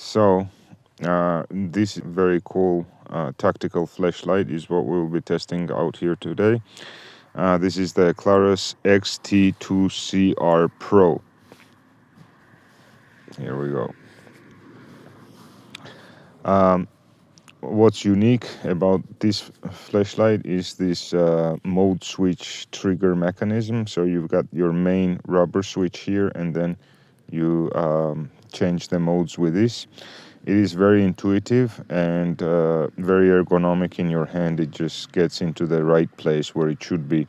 So this very cool tactical flashlight is what we'll be testing out here today. This is the Klarus XT2CR PRO. Here we go. What's unique about this flashlight is this mode switch trigger mechanism. So you've got your main rubber switch here, and then you change the modes with this. It is very intuitive and very ergonomic in your hand. It just gets into the right place where it should be.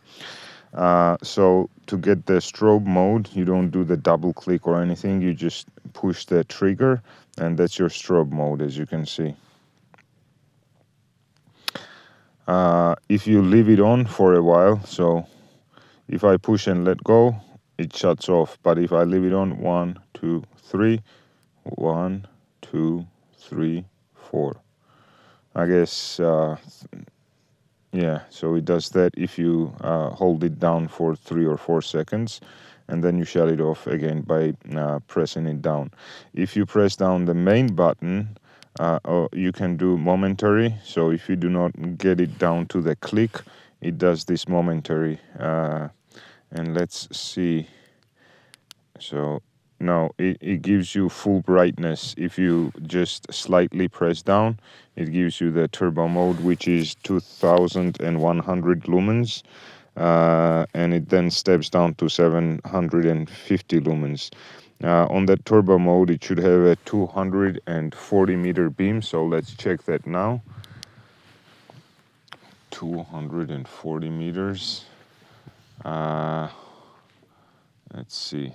So to get the strobe mode, you don't do the double click or anything. You just push the trigger, and that's your strobe mode, as you can see. If you leave it on for a while, so if I push and let go, it shuts off. But if I leave it on, 1, 2, 3, 1, 2, 3, 4. I guess, yeah, so it does that if you hold it down for 3 or 4 seconds, and then you shut it off again by pressing it down. If you press down the main button, you can do momentary. So if you do not get it down to the click, it does this momentary. And let's see. So no, it gives you full brightness. If you just slightly press down, it gives you the turbo mode, which is 2100 lumens. And it then steps down to 750 lumens. On that turbo mode, it should have a 240 meter beam. So let's check that now. 240 meters. Let's see.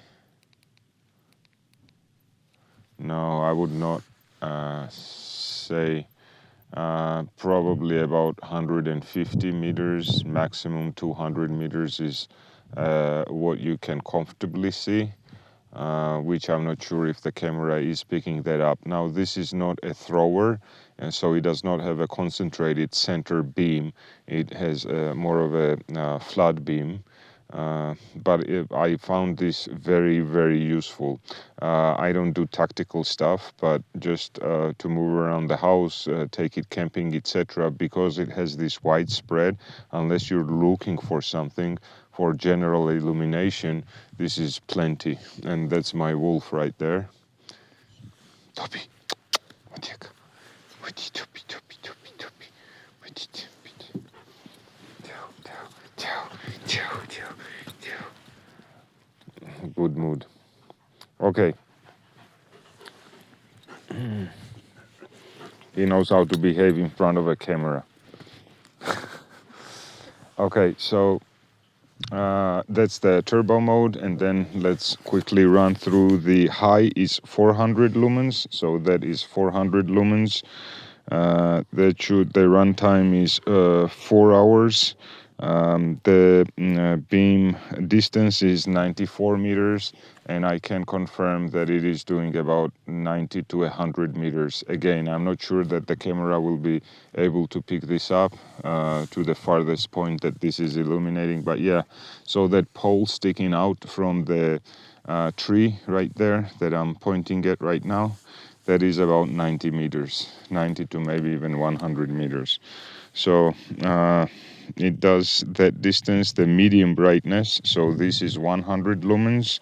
No, I would not say. Probably about 150 meters, maximum 200 meters is what you can comfortably see, which I'm not sure if the camera is picking that up. Now, this is not a thrower, and so it does not have a concentrated center beam. It has more of a flood beam. But I found this very, very useful. I don't do tactical stuff, but just to move around the house, take it camping, etc. Because it has this widespread, unless you're looking for something for general illumination, this is plenty. And that's my wolf right there. Topi. Good mood. Okay. He knows how to behave in front of a camera. Okay, so that's the turbo mode, and then let's quickly run through. The high is 400 lumens, so that is 400 lumens. The runtime is 4 hours. The beam distance is 94 meters, and I can confirm that it is doing about 90 to 100 meters. Again, I'm not sure that the camera will be able to pick this up to the farthest point that this is illuminating, but yeah, so that pole sticking out from the tree right there that I'm pointing at right now, that is about 90 meters, 90 to maybe even 100 meters. So it does that distance, the medium brightness. So this is 100 lumens.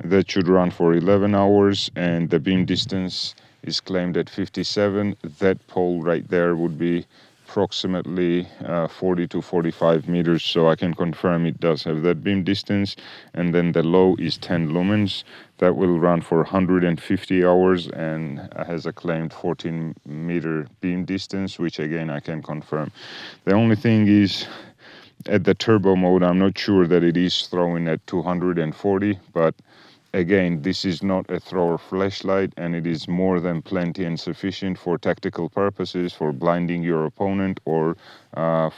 That should run for 11 hours, and the beam distance is claimed at 57. That pole right there would be approximately 40 to 45 meters, so I can confirm it does have that beam distance. And then the low is 10 lumens. That will run for 150 hours and has a claimed 14 meter beam distance, which again I can confirm. The only thing is, at the turbo mode, I'm not sure that it is throwing at 240, but again, this is not a thrower flashlight, and it is more than plenty and sufficient for tactical purposes, for blinding your opponent or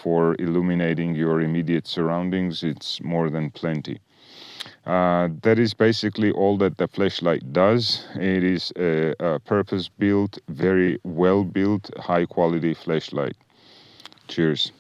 for illuminating your immediate surroundings. It's more than plenty. That is basically all that the flashlight does. It is a purpose-built, very well-built, high-quality flashlight. Cheers.